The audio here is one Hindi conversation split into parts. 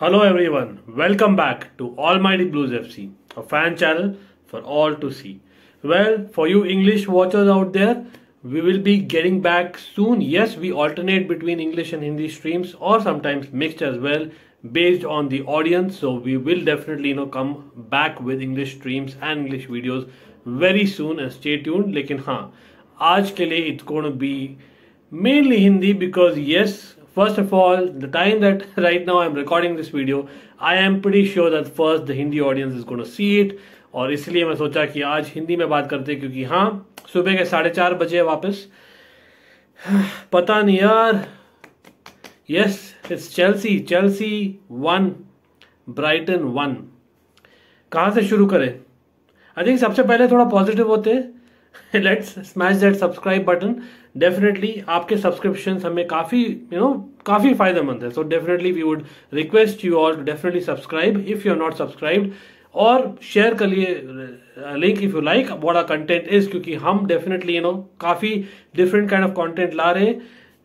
Hello everyone, welcome back to Almighty Blues FC, a fan channel for all to see. Well, for you English watchers out there, we will be getting back soon. Yes, we alternate between English and Hindi streams or sometimes mixed as well based on the audience. So we will definitely come back with English streams and English videos very soon and stay tuned. लेकिन हाँ, आज के लिए it's going to be mainly Hindi because yes, first of all, the time that right now I'm recording this video, I am pretty sure that first the Hindi audience is going to see it. और इसलिए मैं सोचा कि आज हिंदी में बात करते क्योंकि हाँ, सुबह के 4:30 बजे वापस पता नहीं यार. Yes, it's Chelsea 1 Brighton 1. कहाँ से शुरू करें? आई थिंक सबसे पहले थोड़ा पॉजिटिव होते हैं. Let's smash that subscribe button. Definitely आपके सब्सक्रिप्शन हमें काफ़ी काफ़ी फायदेमंद है. So definitely we would request you all to definitely subscribe if you are not subscribed, और शेयर करिए link if you like what our content is, क्योंकि हम डेफिनेटली काफ़ी डिफरेंट काइंड ऑफ कंटेंट ला रहे हैं.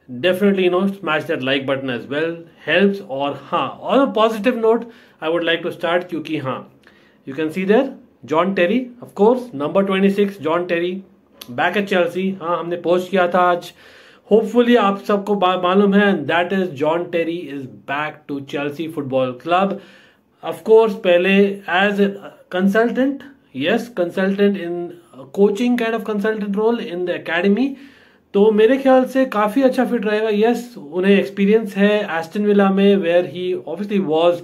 Definitely smash that like button as well, helps. और हाँ, on a positive note I would like to start क्योंकि हाँ, you can see there John Terry, of course number 26 John Terry back at Chelsea. हाँ, हमने पोस्ट किया था आज, होपफुली आप सबको मालूम है, that is John Terry is back to Chelsea football club. of course पहले as consultant, yes consultant in coaching kind of consultant role in the academy. तो मेरे ख्याल से काफी अच्छा फिट रहेगा. यस, उन्हें एक्सपीरियंस है एस्टन विला में where he obviously was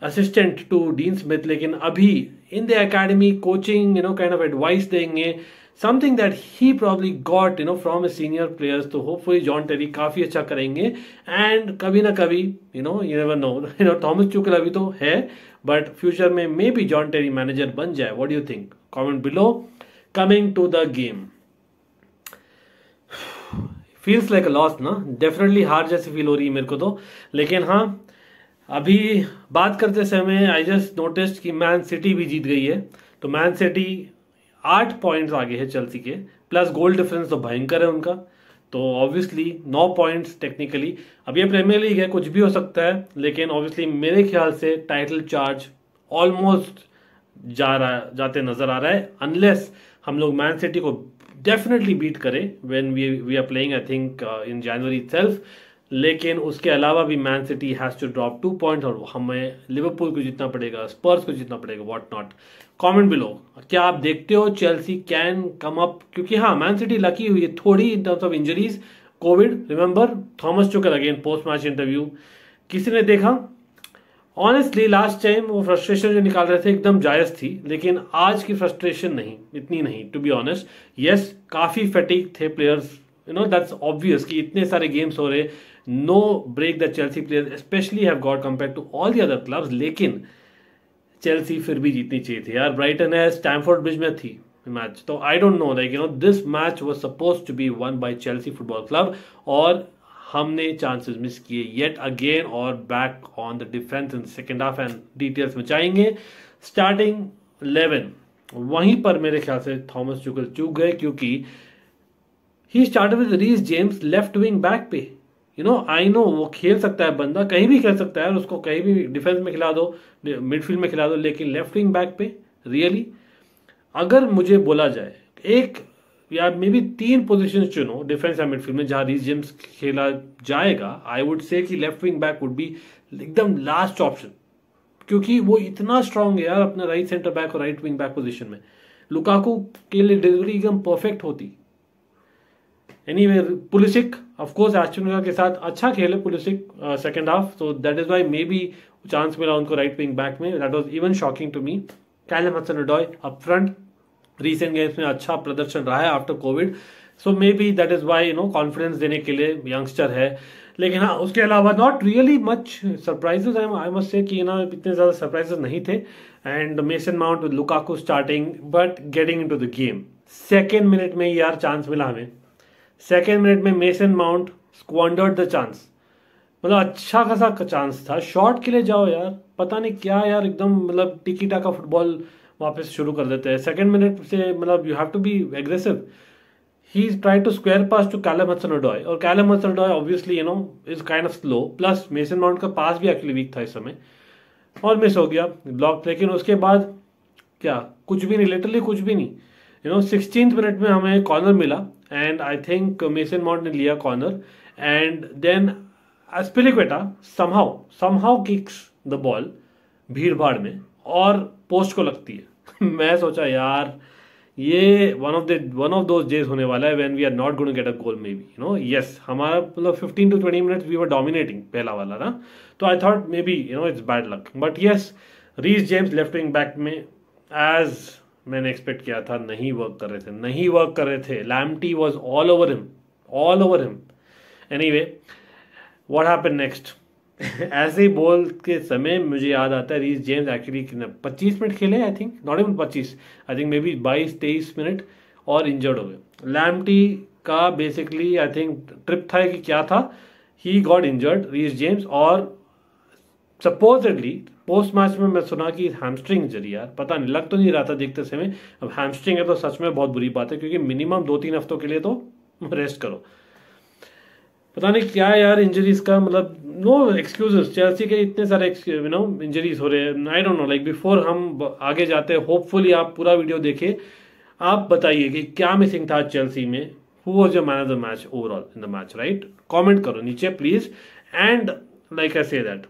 assistant to Dean Smith, लेकिन अभी in the academy coaching kind of advice देंगे, something that he probably got from his senior players. तो होपफुली जॉन टेरी काफी अच्छा करेंगे. एंड कभी ना कभी you never know, Thomas Tuchel अभी तो है बट फ्यूचर में maybe John Terry manager बन जाए. What do you think? Comment below. Coming to the game, feels like a loss ना, डेफिनेटली हार जैसी फील हो रही है मेरे को तो. लेकिन हाँ, अभी बात करते समय आई जस्ट नोटिस्ड कि मैन सिटी भी जीत गई है. तो मैन सिटी 8 पॉइंट्स आगे है चेल्सी के, प्लस गोल डिफरेंस तो भयंकर है उनका. तो ऑब्वियसली 9 पॉइंट्स टेक्निकली. अब ये प्रीमियर लीग है, कुछ भी हो सकता है, लेकिन ऑब्वियसली मेरे ख्याल से टाइटल चार्ज ऑलमोस्ट जाते नजर आ रहा है, अनलेस हम लोग मैन सिटी को डेफिनेटली बीट करें when we are playing I think in January itself. लेकिन उसके अलावा भी Man City has to drop 2 points और हमें लिवरपूल को जीतना पड़ेगा, स्पर्स को जीतना पड़ेगा, व्हाट नॉट. कमेंट बिलो, क्या आप देखते हो चेल्सी कैन कम अप? क्योंकि हाँ, मैन सिटी लकी हुई है थोड़ी in terms of injuries, Covid. Remember Thomas Tuchel again post match interview, किसी ने देखा? ऑनेस्टली लास्ट टाइम वो फ्रस्ट्रेशन जो निकाल रहे थे एकदम जायज थी, लेकिन आज की फ्रस्ट्रेशन नहीं, इतनी नहीं टू बी ऑनेस्ट. यस, काफी फैटिक थे प्लेयर्स, दैट्स ऑब्वियस कि इतने सारे गेम्स हो रहे. No break the Chelsea players specially have got compare to all the other clubs. लेकिन चेल्सी फिर भी जीतनी चाहिए थी यार. ब्राइटन है स्टैमफोर्ड ब्रिज में थी मैच, तो I don't know like this match was supposed to be won by Chelsea football club, और हमने चांसेस मिस किए येट अगेन. और back on the defence in second half and details में जाएंगे. स्टार्टिंग 11 वहीं पर मेरे ख्याल से थॉमस टुचेल चूक गए, क्योंकि he started with Reece James left wing back पे. आई नो वो खेल सकता है, बंदा कहीं भी खेल सकता है, उसको कहीं भी डिफेंस में खिला दो, मिडफील्ड में खिला दो, लेकिन लेफ्ट विंग बैक पे रियली अगर मुझे बोला जाए एक या मे बी 3 पोजीशन चुनो डिफेंस या मिडफील्ड में जहां रीस जेम्स खेला जाएगा, आई वुड से कि left wing back would be एकदम लास्ट ऑप्शन, क्योंकि वो इतना स्ट्रांग है यार अपना राइट सेंटर बैक और राइट विंग बैक पोजीशन में. लुकाकू के लिए डिलीवरी एकदम परफेक्ट होती. Anyway, Pulisic of course Aston Villa के साथ अच्छा खेले पुलिसिक सेकंड हाफ, तो that is why maybe chance मिला उनको राइट विंग बैक में. That was even shocking to me. Callum Hudson Odoi up front, recent games में अच्छा प्रदर्शन रहा है after Covid, so may be that is why confidence देने के लिए यंगस्टर है. लेकिन हाँ, उसके अलावा not really much surprises. I must say कि इतने ज्यादा सरप्राइजेस नहीं थे. And Mason Mount with Lukaku starting but getting into the game. Second minute में यार चांस मिला हमें, सेकेंड मिनट में Mason Mount squandered the chance. मतलब अच्छा खासा चांस था, शॉट के लिए जाओ यार, पता नहीं क्या यार, एकदम मतलब टिकी टाका फुटबॉल वापस शुरू कर देते हैं सेकेंड मिनट से. मतलब you have to be aggressive. he tried to square pass to Callum Hudson-Odoi और Callum Hudson-Odoi obviously is kind of slow, plus Mason Mount का पास भी एक्चुअली वीक था इस समय और मिस हो गया ब्लॉक। लेकिन उसके बाद क्या, कुछ भी नहीं, लिटरली कुछ भी नहीं। 16th मिनट में हमें कॉर्नर मिला and I think Mason Mount ने लिया corner and then Azpilicueta somehow kicks the ball भीड़ भाड़ में और पोस्ट को लगती है। मैं सोचा यार ये वन ऑफ दोज डेज होने वाला है when we are not going to get a goal maybe yes. हमारा मतलब 15 to 20 minutes we were dominating पहला वाला ना, तो I thought maybe it's bad luck, but yes Reece James left wing back में एज मैंने एक्सपेक्ट किया था नहीं वर्क कर रहे थे। Lamptey was all over him. Anyway what happened next? ऐसे ही बॉल के समय मुझे याद आता है रीस जेम्स एक्चुअली 25 मिनट खेले, I think not even 25, I think may be 22-23 minute और इंजर्ड हो गए। लैम्टी का बेसिकली आई थिंक ट्रिप था कि क्या था, he got injured Reece James और सपोजिटली पोस्ट मैच में मैं सुना कि हैमस्ट्रिंग इंजरी, यार पता नहीं, लग तो नहीं रहा था देखते समय। अब हैमस्ट्रिंग है तो सच में बहुत बुरी बात है क्योंकि मिनिमम 2-3 हफ्तों के लिए तो रेस्ट करो। पता नहीं क्या यार इंजरीज का, मतलब नो एक्सक्यूजेस, चेल्सी के इतने सारे इंजरीज हो रहे हैं। आई डोंट नो, लाइक बिफोर हम आगे जाते हैं, होपफुली आप पूरा वीडियो देखिए, आप बताइए कि क्या मिसिंग था चेल्सी में। Who was your man of the match overall in the match, right? Comment करो नीचे please. And like I say that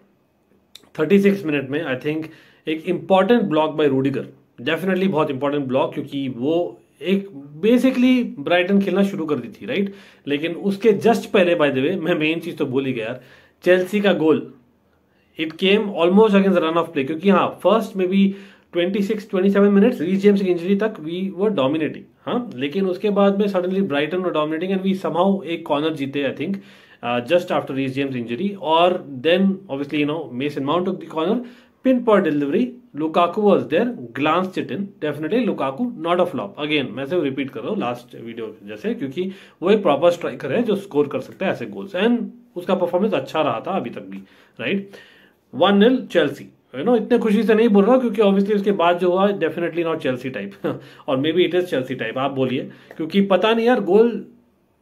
36 minute में आई थिंक एक important block bye Rudiger, definitely बहुत इंपॉर्टेंट ब्लॉक, क्योंकि वो एक बेसिकली ब्राइटन खेलना शुरू कर दी थी, राइट? लेकिन उसके जस्ट पहले बाय द वे मैं मेन चीज तो भूल ही गया यार, चेल्सी का goal it came almost against run of play, क्योंकि हाँ फर्स्ट में भी 26-27 मिनट्स रीस जेम्स की इंजरी तक वी वर डोमिनेटिंग, हाँ, लेकिन उसके बाद में suddenly Brighton were dominating and we somehow एक कॉर्नर जीते I think just after Reece James injury, or then obviously Mason Mount took the corner, pinpoint delivery, Lukaku was there, glanced it in, definitely Lukaku not a flop, again मैं से रिपीट कर रहा हूँ लास्ट वीडियो जैसे, क्योंकि वो एक प्रॉपर स्ट्राइकर है जो स्कोर कर सकता है ऐसे गोल्स एंड उसका परफॉर्मेंस अच्छा रहा था अभी तक भी, राइट? 1-0 चेल्सी, इतने खुशी से नहीं बोल रहा क्योंकि ऑब्वियसली उसके बाद जो हुआ डेफिनेटली नॉट चेल्सी टाइप और may be it is Chelsea type, आप बोलिए, क्योंकि पता नहीं यार गोल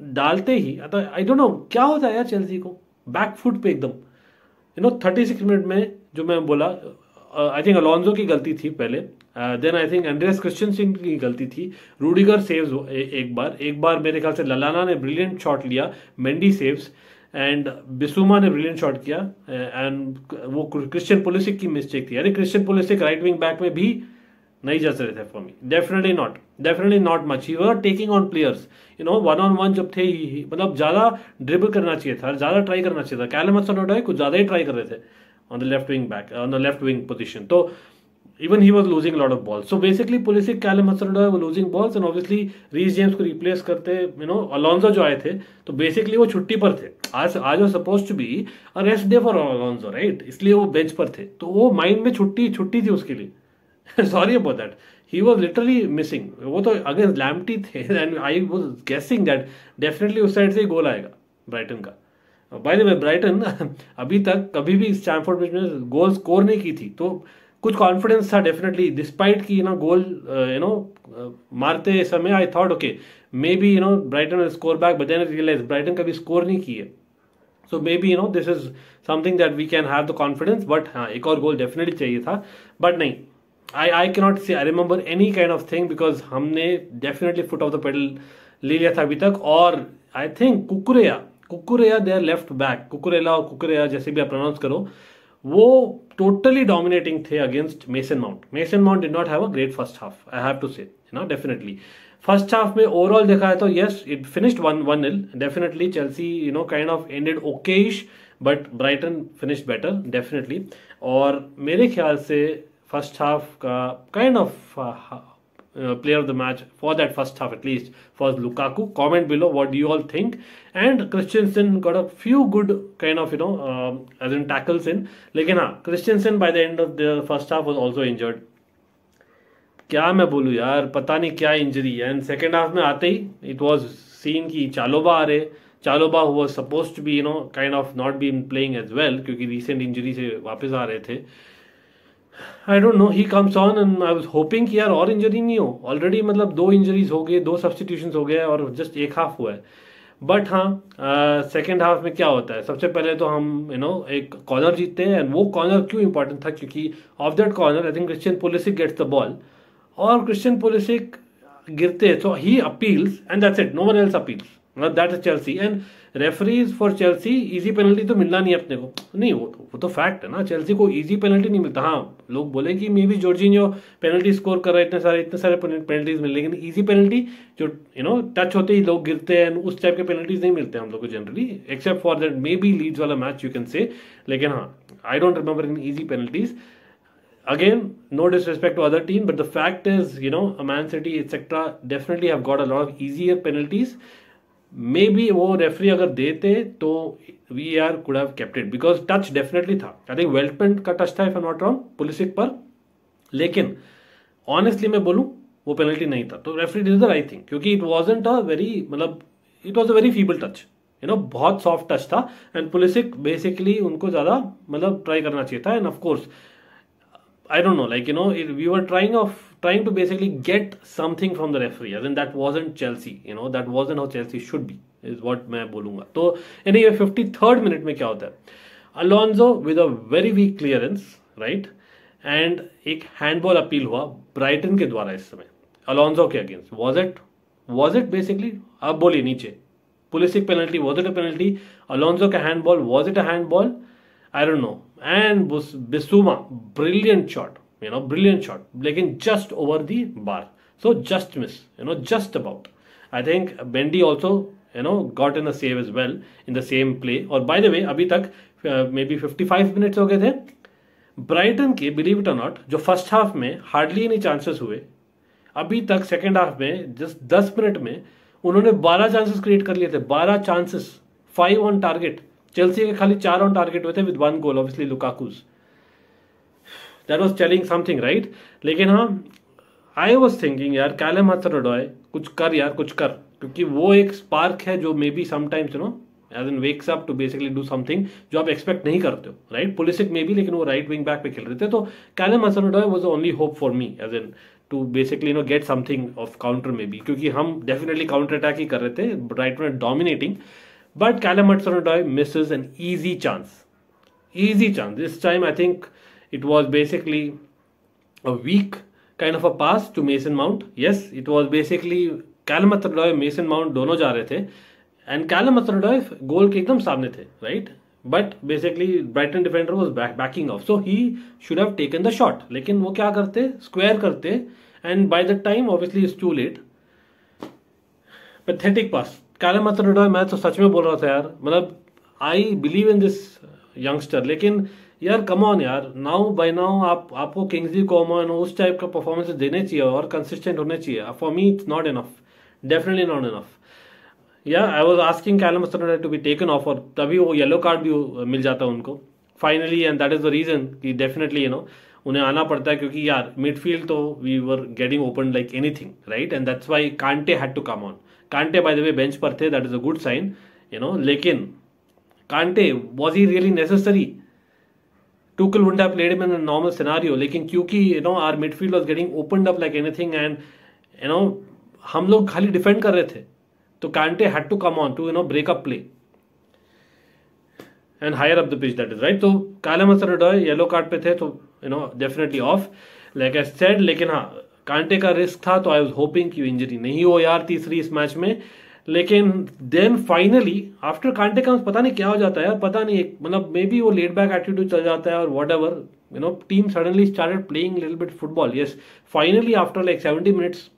डालते ही आई डोंट नो क्या होता है यार चेल्सी को, बैकफुट पे एकदम 36 मिनट में जो मैं बोला, आई थिंक अलोंसो की गलती थी पहले, then I think Andreas Christensen की गलती थी, रूडिगर सेव्स एक बार मेरे ख्याल से ललाना ने ब्रिलियंट शॉट लिया, मेंडी सेव्स एंड बिसुमा ने ब्रिलियंट शॉट किया एंड वो क्रिश्चियन पुलिसिक की मिस्टेक थी। अरे Christian Pulisic right wing back में भी नहीं जा रहे थे for me, definitely not much, he was taking on players, 1-on-1 जब थे, मतलब ज्यादा ड्रिबल करना चाहिए था, ज्यादा ट्राई करना चाहिए था। कैलम हडसन-ओडोई कुछ ज्यादा ही ट्राई कर रहे थे on the left wing back, on the left wing position, तो even he was losing a lot of balls. So basically Pulisic, Callum Hudson-Odoi were losing balls and obviously Reece James को रिप्लेस करते अलोंसो जो आए थे, तो बेसिकली वो छुट्टी पर थे, आज वो suppose to be a rest day for Alonso, right? इसलिए वो बेंच पर थे, तो वो माइंड में छुट्टी थी उसके लिए sorry about that, he was literally missing. वो तो अगेंस्ट लैम्प्टी थे and I was guessing that definitely उस साइड से ही गोल आएगा ब्राइटन का। बाय द वे ब्राइटन अभी तक कभी भी स्टैमफोर्ड ब्रिज में गोल स्कोर नहीं की थी, तो कुछ कॉन्फिडेंस था डेफिनेटली, डिस्पाइट की गोल मारते समय I thought okay maybe Brighton will score back, but then I realise Brighton कभी स्कोर नहीं की है, so may be this is something that we can have the confidence, but हाँ एक और गोल डेफिनेटली चाहिए था, बट नहीं, आई can not say I remember any kind of thing, because हमने definitely foot off the pedal ले लिया था अभी तक। और I think Cucurella there left back, Cucurella जैसे भी आप प्रोनाउंस करो, वो टोटली डोमिनेटिंग थे against Mason Mount did not have a great first half, I have to say definitely. First half में ओवरऑल देखा है तो yes it finished 1-0, definitely Chelsea kind of ended Okesh, but Brighton finished better definitely. और मेरे ख्याल से फर्स्ट हाफ का kind of player of the match for that first half at least was Lukaku. Comment below what do you all think. And Christensen got a few good kind of as in tackles in. लेकिन हाँ Christensen by the end of the first half was also injured. क्या मैं बोलूँ यार, पता नहीं क्या इंजरी है। एंड सेकेंड हाफ में आते ही इट वॉज सीन की चालोबा आ रहे, चालोबा हुआ suppose to be kind of not been playing as well, क्योंकि रिसेंट इंजरी से वापस आ रहे थे। I don't know, he comes on and I was hoping कि यार और इंजरी नहीं हो, ऑलरेडी मतलब 2 इंजरीज हो गए, 2 सब्सटीट्यूशंस हो गए और जस्ट एक हाफ हुआ है। बट हाँ, सेकेंड हाफ में क्या होता है, सबसे पहले तो हम एक कॉर्नर जीतते हैं। एंड वो कॉर्नर क्यों इंपॉर्टेंट था, क्योंकि off that corner I think Christian Pulisic gets the ball, और क्रिश्चियन पुलिसिक गिरते, so he appeals and that's it, no one else appeals, मतलब that is Chelsea. And referees for Chelsea, easy penalty तो मिलना नहीं अपने को, नहीं वो तो फैक्ट है ना, चेल्सी को इजी पेनल्टी नहीं मिलता। हाँ, लोग बोले कि may be Jorginho penalty score कर रहा है, इतने सारे पेनल्टीज मिल, लेकिन इजी पेनल्टी जो टच होते ही लोग गिरते हैं, उस टाइप के पेनल्टीज नहीं मिलते हम लोग को generally, except for that may be Leeds वाला मैच यू कैन से। लेकिन हाँ, I don't remember in easy penalties. Again, no disrespect to other team, but the fact is, a Man City, etc., definitely have got a lot of easier penalties. Maybe वो रेफरी अगर देते तो VR could have kept it, because touch definitely था। I think Weltman का touch था, if I'm not wrong, Pulisic पर। लेकिन ऑनेस्टली मैं बोलूं, वो पेनल्टी नहीं था, तो referee did the right thing, क्योंकि इट वाजंट अ वेरी, मतलब it was a very feeble touch, बहुत सॉफ्ट टच था। एंड पुलिसिक बेसिकली उनको ज्यादा मतलब ट्राई करना चाहिए था। End of course I don't know, like, we were trying to basically get something from the referee, as in that wasn't Chelsea, that wasn't how Chelsea should be, is what मैं बोलूंगा। तो anyway, 53rd मिनट में क्या होता है, Alonso with a very weak clearance, right, and एक हैंडबॉल अपील हुआ ब्राइटन के द्वारा इस समय अलोंजो के अगेंस्ट। वॉज इट बेसिकली, अब बोलिए नीचे, Pulisic penalty, was it a penalty, Alonso का handball, was it a handball, I don't know. And Bissouma, brilliant shot, brilliant shot, लेकिन just over the bar. So just miss, just about. I think Bendy also, got in a save as well in the same play. और by the way, अभी तक maybe 55 minutes हो गए थे। ब्राइटन के, बिलीव इट और नॉट, जो फर्स्ट हाफ में हार्डली एनी चांसेस हुए, अभी तक सेकेंड हाफ में जस्ट 10 मिनट में उन्होंने 12 चांसेस क्रिएट कर लिए थे, 12 चांसेस, 5 ऑन टारगेट। चेल्सी के खाली 4 ऑन टारगेट हुए थे with 1 goal, obviously Lukaku's. That was telling something, right. लेकिन हाँ, आई वाज थिंकिंग यार, कैलम हचर-ओडोई कुछ कर यार, कुछ कर, क्योंकि वो एक स्पार्क है जो may be sometimes as in wakes up to basically do something जो आप एक्सपेक्ट नहीं करते हो, राइट। पुलिसिक में भी, लेकिन वो राइट विंग बैक पे खेल रहे थे, तो Callum Hudson Odoi was the only hope for me, as in to basically get something off counter में भी, क्योंकि हम डेफिनेटली काउंटर अटैक ही कर रहे थे, राइट में dominating. But Callum Hudson-Odoi misses an easy chance. Easy chance. This time I think it was basically a weak kind of a pass to Mason Mount. Yes, it was basically Callum Hudson-Odoi, Mason Mount दोनों जा रहे थे, and Callum Hudson-Odoi गोल के एकदम सामने थे, right? But basically Brighton defender was backing off, so he should have taken the shot. लेकिन वो क्या करते, स्क्वायर करते, and by the time obviously it's too late. Pathetic pass. Callum Hudson Odoi, मैं तो सच में बोल रहा था यार, मतलब I believe in this youngster, लेकिन यार कम ऑन यार, नाउ बाय नाउ आपको किंग्सली कोमन उस टाइप का परफॉर्मेंस देने चाहिए और कंसिस्टेंट होने चाहिए। For me it's not enough, definitely not enough. या I was asking Callum Hudson Odoi to be taken off, और तभी वो येलो कार्ड भी मिल जाता है उनको finally, and that is the reason कि डेफिनेटली उन्हें आना पड़ता है, क्योंकि यार मिडफील्ड तो we were getting open like anything, right, and that's why Kante had to come on. Kante by the way bench पर थे, that is a good sign, लेकिन Kante, was he really necessary? Tuchel wouldn't have played him in a normal scenario, लेकिन क्योंकि our midfield was getting opened up like anything, and हम लोग खाली डिफेंड कर रहे थे, तो Kante had to come on to break up play and higher up the pitch, that is right. तो कैलम हचर-ओडोई येलो कार्ड पे थे, तो definitely off, like I said. लेकिन हाँ, कांटे का रिस्क था, तो आई वाज होपिंग कि इंजरी नहीं हो यार तीसरी इस मैच में। लेकिन देन फाइनली आफ्टर कांटे का पता नहीं क्या हो जाता है यार, पता नहीं, मतलब मे बी वो लेट बैक एटीट्यूड चल जाता है और what ever, team suddenly started playing little bit football. Yes, finally after like 70 minutes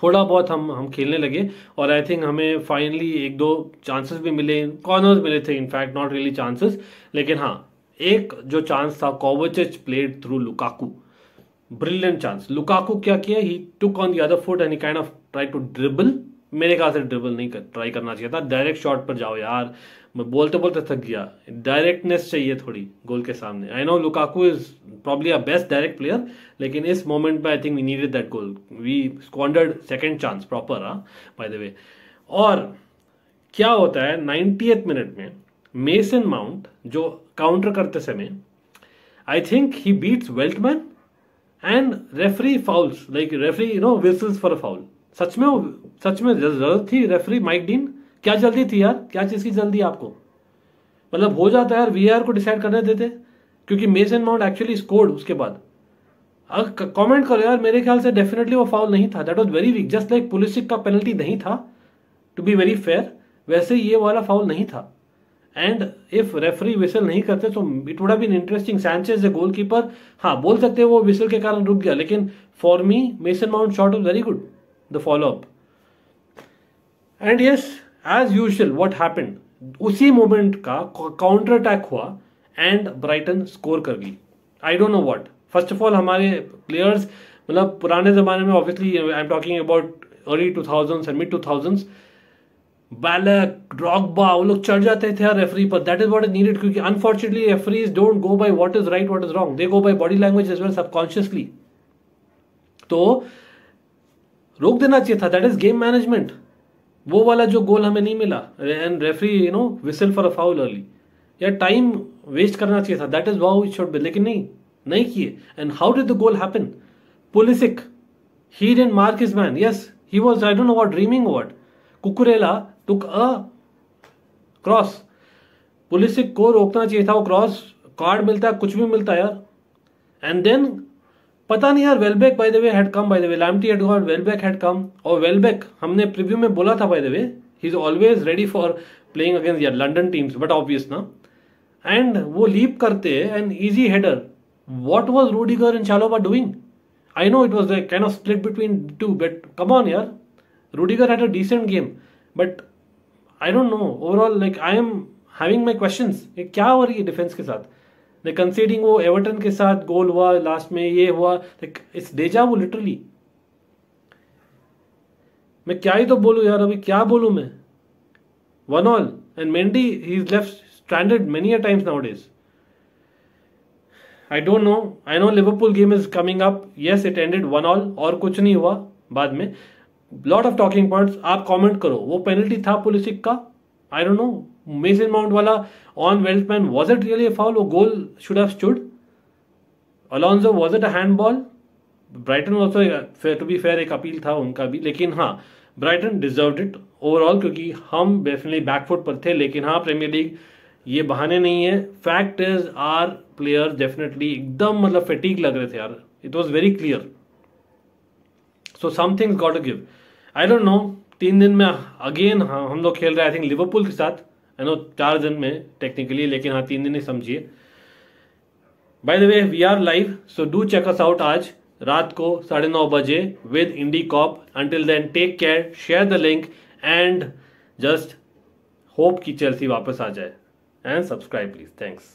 थोड़ा बहुत हम खेलने लगे, और आई थिंक हमें फाइनली 1-2 चांसेस भी मिले, कॉर्नर्स मिले थे, इनफैक्ट नॉट रियली चांसेस। लेकिन हाँ, एक जो चांस था, Kovacic played through Lukaku, brilliant chance. Lukaku क्या किया, he took on the other foot and he kind of try to dribble. मेरे ख्याल से ड्रिबल नहीं ट्राई करना चाहिए था, डायरेक्ट शॉट पर जाओ यार, मैं बोलते बोलते थक गया। डायरेक्टनेस चाहिए थोड़ी गोल के सामने। I know Lukaku is probably a best direct player, लेकिन इस मोमेंट में I think we needed that goal, we squandered second chance proper, by the way. और क्या होता है 90th मिनट में, मेसन माउंट जो काउंटर करते समय, I think he beats Veltman and referee fouls, like referee whistles for a foul. सच में जरूरत थी रेफरी माइक डीन? क्या जल्दी थी यार? क्या चीज की जल्दी आपको? मतलब हो जाता है यार, वीआर को डिसाइड करने देते, क्योंकि मेसन माउंट एक्चुअली स्कोर्ड उसके बाद। कमेंट करो यार, मेरे ख्याल से डेफिनेटली वो फाउल नहीं था। That was very weak, just like Pulisic का पेनल्टी नहीं था, टू बी वेरी फेयर, वैसे ये वाला फाउल नहीं था। एंड इफ रेफरी विसल नहीं करते तो it would have been interesting. Sanchez goalkeeper, हाँ बोल सकते हैं वो विसल के कारण रुक गया, लेकिन for me Mason Mount shot was very good, the follow up. And yes, as usual what happened, उसी मोमेंट का काउंटर अटैक हुआ एंड ब्राइटन स्कोर कर गई। I don't know what. First of all हमारे प्लेयर्स, मतलब पुराने जमाने में, obviously I am talking about early 2000s and mid 2000s, Ballack, Drogba, वो लोग चढ़ जाते थे यार रेफरी पर। That is what is needed, क्योंकि unfortunately referees don't go by what is right what is wrong, they go by body language as well, subconsciously. तो रोक देना चाहिए था, दैट इज गेम मैनेजमेंट। वो वाला जो गोल हमें नहीं मिला and referee whistle for a foul early, यार टाइम वेस्ट करना चाहिए था, that is how it should be, लेकिन नहीं किए। And how did the goal happen? Pulisic, he didn't mark his man. Yes, he was, I don't know what, dreaming or what. Cucurella took a cross. Pulisic को रोकना चाहिए था, वो क्रॉस कार्ड मिलता है, कुछ भी मिलता है यार। एंड देन पता नहीं यार, Welbeck by the way had come, by the way Lamptey had gone, Welbeck had come. और वेलबेक हमने प्रीव्यू में बोला था by the way, he is always ready for playing against यार लंडन टीम्स, बट ऑब्वियस ना। एंड वो लीप करते and easy header. What was Rudiger and Chalobah doing? I know it was a kind of split between two, but come on, yaar. Rudiger had a decent game, but I don't know. Overall, like I am having my questions. ये क्या हो रही है डिफेंस के साथ? Like conceding वो एवर्टन के साथ गोल हुआ लास्ट में, ये हुआ, like it's deja vu literally. मैं क्या ही तो बोलूं यार, अभी क्या बोलूं मैं? 1-1 and Mendy, he's left stranded many a times nowadays. I don't know. I know Liverpool game is coming up. Yes, it ended 1-1 और कुछ नहीं हुआ बाद में। Lot of talking points. आप कमेंट करो, वो पेनल्टी था पुलिसिक का? I don't know. Mason mount वाला on Veltman, was it really a foul? वो गोल should have stood. Alonso, was it a handball? Brighton also, to be fair, एक अपील था उनका भी, लेकिन हाँ Brighton deserved it overall, क्योंकि हम डेफिनेटली बैकफुट पर थे। लेकिन हाँ, प्रीमियर लीग ये बहाने नहीं है। Fact is our player definitely एकदम मतलब फेटीग लग रहे थे यार, it was very clear. So something's got to give. I don't know, 3 दिन में अगेन हाँ हम लोग खेल रहे हैं, आई थिंक लिवरपूल के साथ। आई नो 4 दिन में टेक्निकली, लेकिन हाँ 3 दिन ही समझिए। By the way, we are live, so do check us out आज रात को 9:30 बजे with Indie Cop. Until then take care, share the link and just hope कि चेल्सी वापस आ जाए। And subscribe please. Thanks.